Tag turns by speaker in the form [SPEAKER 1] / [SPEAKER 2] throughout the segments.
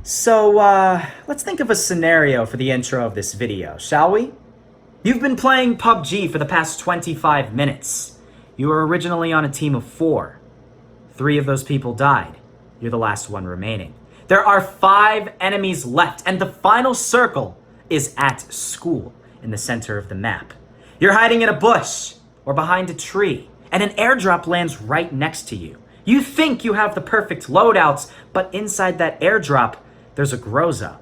[SPEAKER 1] So, let's think of a scenario for the intro of this video, shall we? You've been playing PUBG for the past 25 minutes. You were originally on a team of 4. 3 of those people died. You're the last one remaining. There are 5 enemies left, and the final circle is at school in the center of the map. You're hiding in a bush or behind a tree, and an airdrop lands right next to you. You think you have the perfect loadouts, but inside that airdrop, there's a Groza.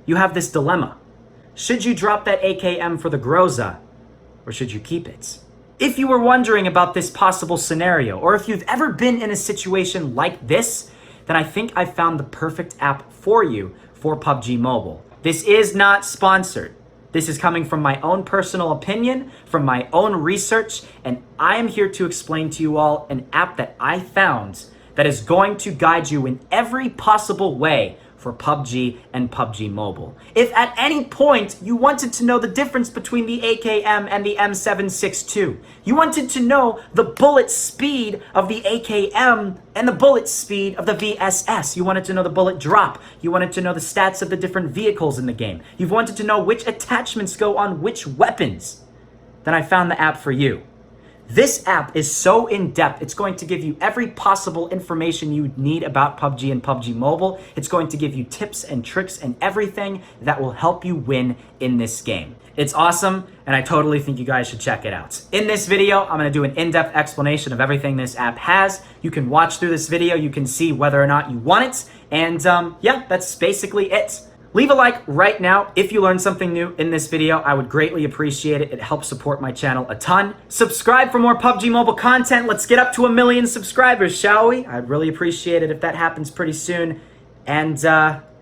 [SPEAKER 1] You have this dilemma. Should you drop that AKM for the Groza, or should you keep it? If you were wondering about this possible scenario, or if you've ever been in a situation like this, then I think I found the perfect app for you for PUBG Mobile. This is not sponsored. This is coming from my own personal opinion, from my own research, and I am here to explain to you all an app that I found that is going to guide you in every possible way for PUBG and PUBG Mobile. If at any point you wanted to know the difference between the AKM and the M762, you wanted to know the bullet speed of the AKM and the bullet speed of the VSS, you wanted to know the bullet drop, you wanted to know the stats of the different vehicles in the game, you've wanted to know which attachments go on which weapons, then I found the app for you. This app is so in-depth, it's going to give you every possible information you need about PUBG and PUBG Mobile. It's going to give you tips and tricks and everything that will help you win in this game. It's awesome, and I totally think you guys should check it out. In this video, I'm going to do an in-depth explanation of everything this app has. You can watch through this video, you can see whether or not you want it, and yeah, that's basically it. Leave a like right now if you learned something new in this video. I would greatly appreciate it. It helps support my channel a ton. Subscribe for more PUBG Mobile content. Let's get up to 1 million subscribers, shall we? I'd really appreciate it if that happens pretty soon. And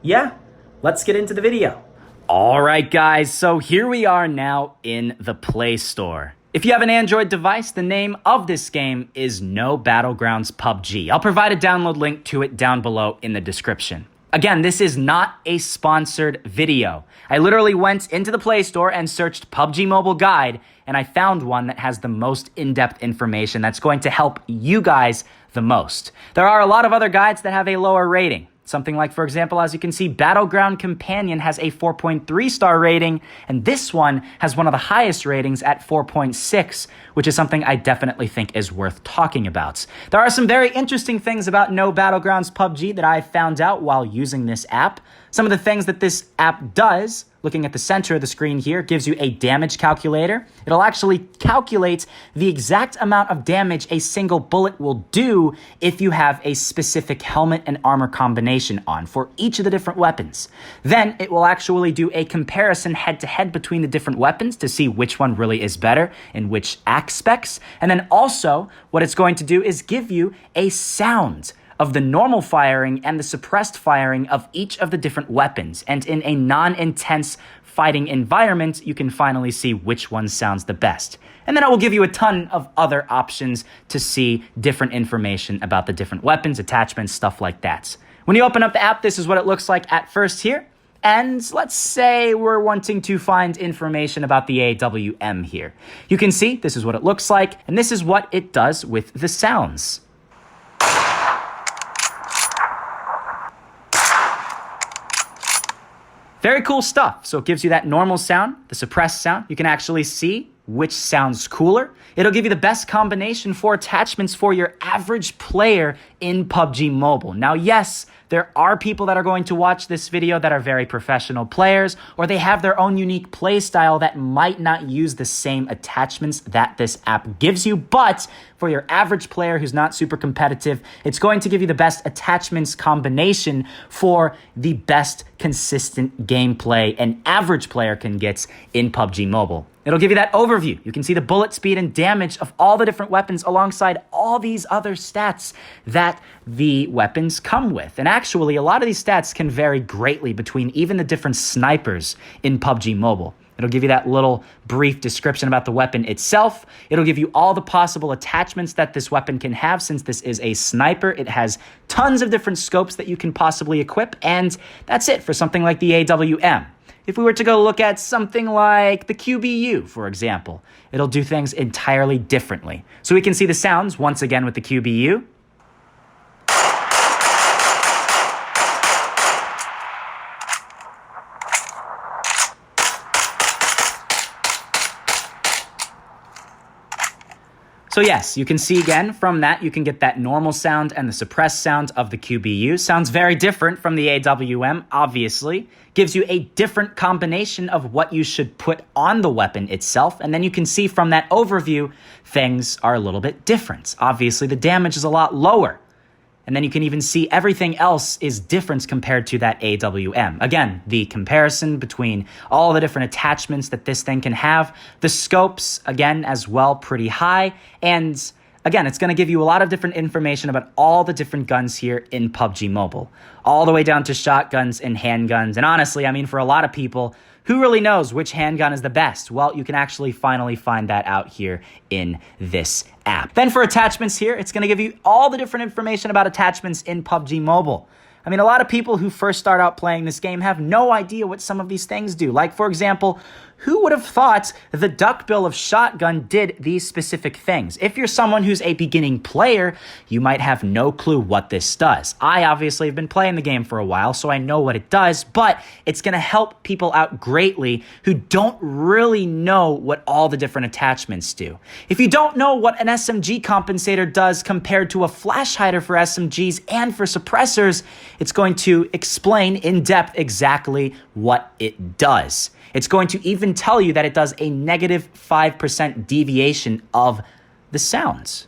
[SPEAKER 1] yeah, let's get into the video. All right, guys, so here we are now in the Play Store. If you have an Android device, the name of this game is No Battlegrounds PUBG. I'll provide a download link to it down below in the description. Again, this is not a sponsored video. I literally went into the Play Store and searched PUBG Mobile Guide, and I found one that has the most in-depth information that's going to help you guys the most. There are a lot of other guides that have a lower rating. Something like, for example, as you can see, Battleground Companion has a 4.3 star rating, and this one has one of the highest ratings at 4.6, which is something I definitely think is worth talking about. There are some very interesting things about No Battlegrounds PUBG that I found out while using this app. Some of the things that this app does, looking at the center of the screen here, gives you a damage calculator. It'll actually calculate the exact amount of damage a single bullet will do if you have a specific helmet and armor combination on for each of the different weapons. Then it will actually do a comparison head-to-head between the different weapons to see which one really is better in which aspects. And then also what it's going to do is give you a sound of the normal firing and the suppressed firing of each of the different weapons. And in a non-intense fighting environment, you can finally see which one sounds the best. And then it will give you a ton of other options to see different information about the different weapons, attachments, stuff like that. When you open up the app, this is what it looks like at first here. And let's say we're wanting to find information about the AWM here. You can see this is what it looks like, and this is what it does with the sounds. Very cool stuff. So it gives you that normal sound, the suppressed sound. You can actually see which sounds cooler. It'll give you the best combination for attachments for your average player in PUBG Mobile. Now, yes, there are people that are going to watch this video that are very professional players, or they have their own unique play style that might not use the same attachments that this app gives you. But for your average player who's not super competitive, it's going to give you the best attachments combination for the best consistent gameplay an average player can get in PUBG Mobile. It'll give you that overview. You can see the bullet speed and damage of all the different weapons alongside all these other stats that the weapons come with. And actually, a lot of these stats can vary greatly between even the different snipers in PUBG Mobile. It'll give you that little brief description about the weapon itself. It'll give you all the possible attachments that this weapon can have. Since this is a sniper, it has tons of different scopes that you can possibly equip. And that's it for something like the AWM. If we were to go look at something like the QBU, for example, it'll do things entirely differently. So we can see the sounds once again with the QBU. So yes, you can see again from that, you can get that normal sound and the suppressed sound of the QBU. Sounds very different from the AWM, obviously. Gives you a different combination of what you should put on the weapon itself. And then you can see from that overview, things are a little bit different. Obviously, the damage is a lot lower. And then you can even see everything else is different compared to that AWM. Again, the comparison between all the different attachments that this thing can have. The scopes, again, as well, pretty high. And again, it's going to give you a lot of different information about all the different guns here in PUBG Mobile. All the way down to shotguns and handguns. And honestly, I mean, for a lot of people, who really knows which handgun is the best? Well, you can actually finally find that out here in this app. Then for attachments here, it's going to give you all the different information about attachments in PUBG Mobile. I mean, a lot of people who first start out playing this game have no idea what some of these things do. Like, for example, who would have thought the duckbill of shotgun did these specific things? If you're someone who's a beginning player, you might have no clue what this does. I obviously have been playing the game for a while, so I know what it does, but it's going to help people out greatly who don't really know what all the different attachments do. If you don't know what an SMG compensator does compared to a flash hider for SMGs and for suppressors, it's going to explain in depth exactly what it does. It's going to even tell you that it does a negative 5% deviation of the sounds.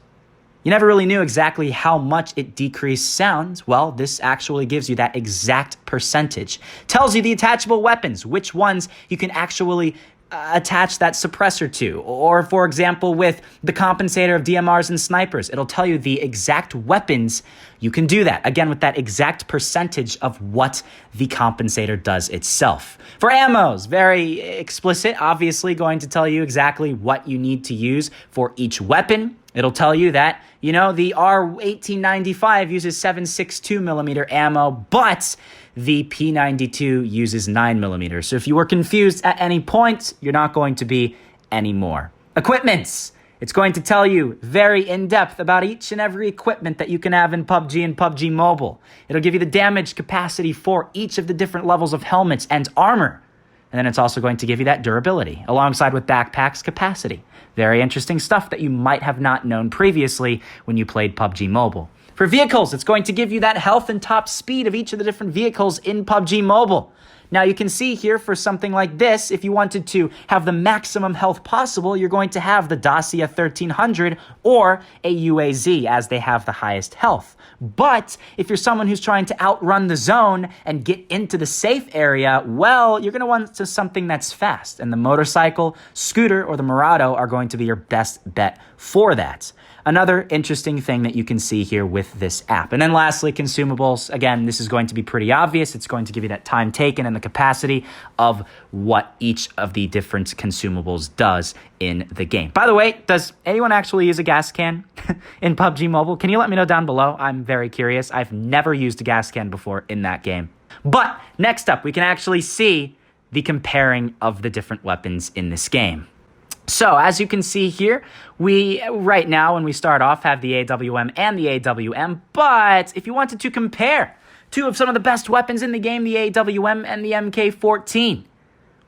[SPEAKER 1] You never really knew exactly how much it decreased sounds. Well, this actually gives you that exact percentage. Tells you the attachable weapons, which ones you can actually attach that suppressor to. Or, for example, with the compensator of DMRs and snipers, it'll tell you the exact weapons you can do that. Again, with that exact percentage of what the compensator does itself. For ammos, very explicit, obviously going to tell you exactly what you need to use for each weapon. It'll tell you that, you know, the R1895 uses 7.62 millimeter ammo, but the P92 uses 9 millimeters. So if you were confused at any point, you're not going to be anymore. Equipments. It's going to tell you very in-depth about each and every equipment that you can have in PUBG and PUBG Mobile. It'll give you the damage capacity for each of the different levels of helmets and armor. And then it's also going to give you that durability, alongside with backpacks capacity. Very interesting stuff that you might have not known previously when you played PUBG Mobile. For vehicles, it's going to give you that health and top speed of each of the different vehicles in PUBG Mobile. Now, you can see here for something like this, if you wanted to have the maximum health possible, you're going to have the Dacia 1300 or a UAZ, as they have the highest health. But if you're someone who's trying to outrun the zone and get into the safe area, well, you're going to want something that's fast. And the motorcycle, scooter, or the Murado are going to be your best bet for that. Another interesting thing that you can see here with this app. And then lastly, consumables. Again, this is going to be pretty obvious. It's going to give you that time taken and the capacity of what each of the different consumables does in the game. By the way, does anyone actually use a gas can in PUBG Mobile? Can you let me know down below? I'm very curious. I've never used a gas can before in that game. But next up, we can actually see the comparing of the different weapons in this game. So, as you can see here, we, right now, when we start off, have the AWM and the AWM, but if you wanted to compare two of some of the best weapons in the game, the AWM and the MK14,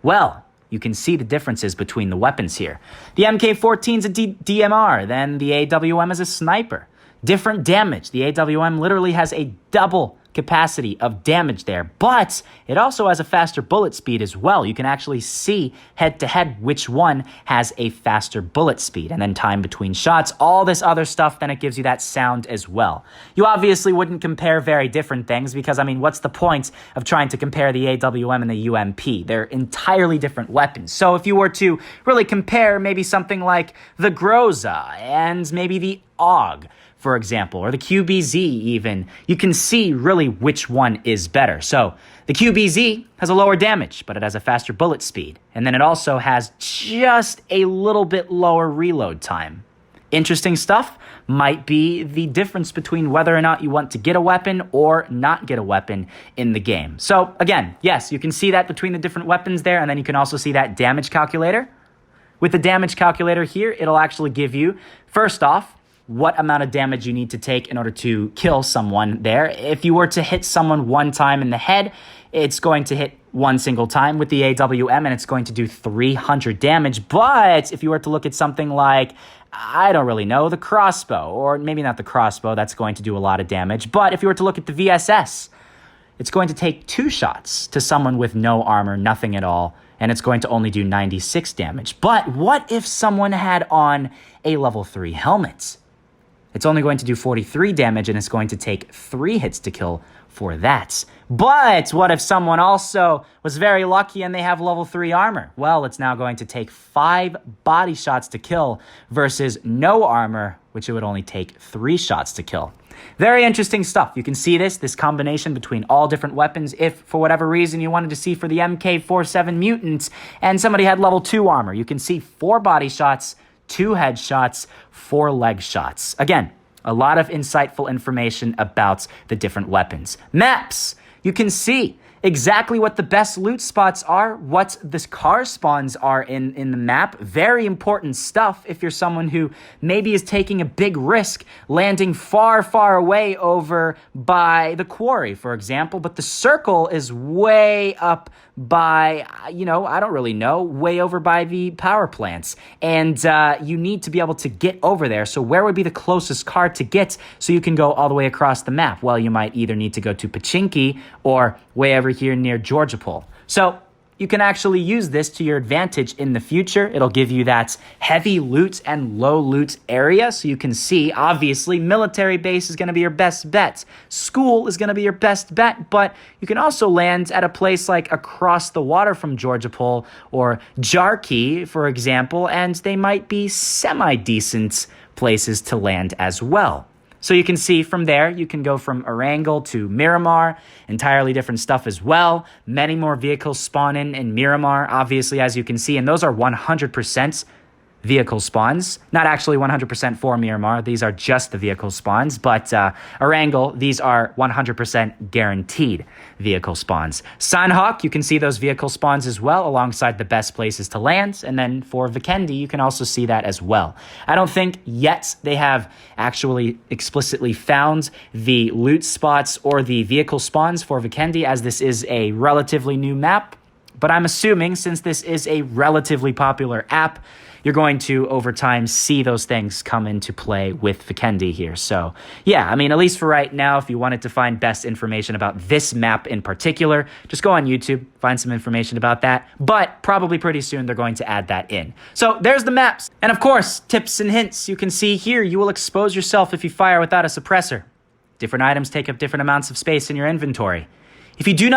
[SPEAKER 1] well, you can see the differences between the weapons here. The MK14 is a DMR, then the AWM is a sniper. Different damage. The AWM literally has a double capacity of damage there, but it also has a faster bullet speed as well. You can actually see head-to-head which one has a faster bullet speed, and then time between shots, all this other stuff, then it gives you that sound as well. You obviously wouldn't compare very different things because, I mean, what's the point of trying to compare the AWM and the UMP? They're entirely different weapons. So if you were to really compare maybe something like the Groza and maybe the AUG, for example, or the QBZ even, you can see really which one is better. So the QBZ has a lower damage, but it has a faster bullet speed. And then it also has just a little bit lower reload time. Interesting stuff might be the difference between whether or not you want to get a weapon or not get a weapon in the game. So again, yes, you can see that between the different weapons there, and then you can also see that damage calculator. With the damage calculator here, it'll actually give you, first off, what amount of damage you need to take in order to kill someone there. If you were to hit someone one time in the head, it's going to hit one single time with the AWM, and it's going to do 300 damage. But if you were to look at something like I don't really know, the crossbow, or maybe not the crossbow, that's going to do a lot of damage. But if you were to look at the VSS, it's going to take 2 shots to someone with no armor, nothing at all, and it's going to only do 96 damage. But what if someone had on a level 3 helmet? It's only going to do 43 damage, and it's going to take 3 hits to kill for that. But what if someone also was very lucky and they have level 3 armor? Well, it's now going to take 5 body shots to kill versus no armor, which it would only take 3 shots to kill. Very interesting stuff. You can see this combination between all different weapons. If, for whatever reason, you wanted to see for the MK47 mutants and somebody had level 2 armor, you can see 4 body shots, 2 headshots, 4 leg shots. Again, a lot of insightful information about the different weapons. Maps. You can see exactly what the best loot spots are, what the car spawns are in the map. Very important stuff if you're someone who maybe is taking a big risk landing far, far away over by the quarry, for example, but the circle is way up by, I don't really know, way over by the power plants. And you need to be able to get over there. So where would be the closest car to get so you can go all the way across the map? Well, you might either need to go to Pachinki or way over here near Georgopol. So you can actually use this to your advantage in the future. It'll give you that heavy loot and low loot area. So you can see, obviously, military base is going to be your best bet. School is going to be your best bet, but you can also land at a place like across the water from Georgopol or Jarki, for example, and they might be semi-decent places to land as well. So you can see from there, you can go from Erangel to Miramar, entirely different stuff as well. Many more vehicles spawn in Miramar, obviously, as you can see, and those are 100% vehicle spawns. Not actually 100% for Miramar. These are just the vehicle spawns, but Erangel, these are 100% guaranteed vehicle spawns. Sanhok, you can see those vehicle spawns as well, alongside the best places to land, and then for Vikendi, you can also see that as well. I don't think yet they have actually explicitly found the loot spots or the vehicle spawns for Vikendi, as this is a relatively new map, but I'm assuming since this is a relatively popular app, you're going to, over time, see those things come into play with Vikendi here. So, yeah, I mean, at least for right now, if you wanted to find best information about this map in particular, just go on YouTube, find some information about that. But probably pretty soon, they're going to add that in. So, there's the maps. And of course, tips and hints. You can see here, you will expose yourself if you fire without a suppressor. Different items take up different amounts of space in your inventory. If you do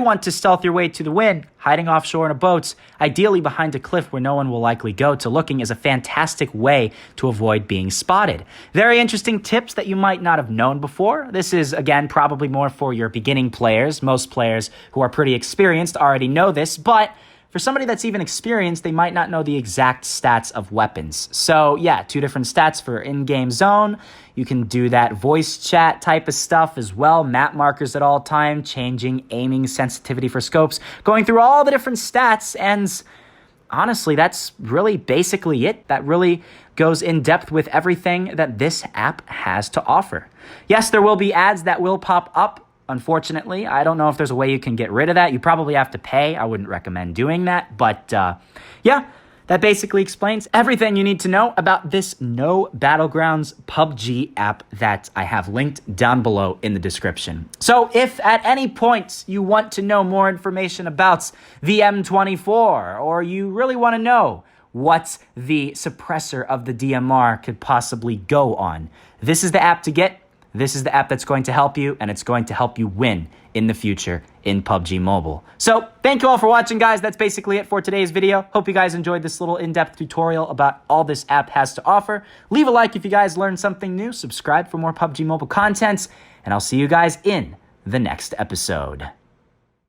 [SPEAKER 1] want to stealth your way to the win, hiding offshore in a boat, ideally behind a cliff where no one will likely go to looking, is a fantastic way to avoid being spotted. Very interesting tips that you might not have known before. This is, again, probably more for your beginning players. Most players who are pretty experienced already know this, but for somebody that's even experienced, they might not know the exact stats of weapons. So yeah, 2 different stats for in-game zone. You can do that voice chat type of stuff as well. Map markers at all time, changing aiming sensitivity for scopes, going through all the different stats. And honestly, that's really basically it. That really goes in depth with everything that this app has to offer. Yes, there will be ads that will pop up. Unfortunately, I don't know if there's a way you can get rid of that. You probably have to pay. I wouldn't recommend doing that. But yeah, that basically explains everything you need to know about this No Battlegrounds PUBG app that I have linked down below in the description. So if at any point you want to know more information about the M24, or you really want to know what the suppressor of the DMR could possibly go on, this is the app to get. This is the app that's going to help you, and it's going to help you win in the future in PUBG Mobile. So thank you all for watching, guys. That's basically it for today's video. Hope you guys enjoyed this little in-depth tutorial about all this app has to offer. Leave a like if you guys learned something new. Subscribe for more PUBG Mobile content, and I'll see you guys in the next episode.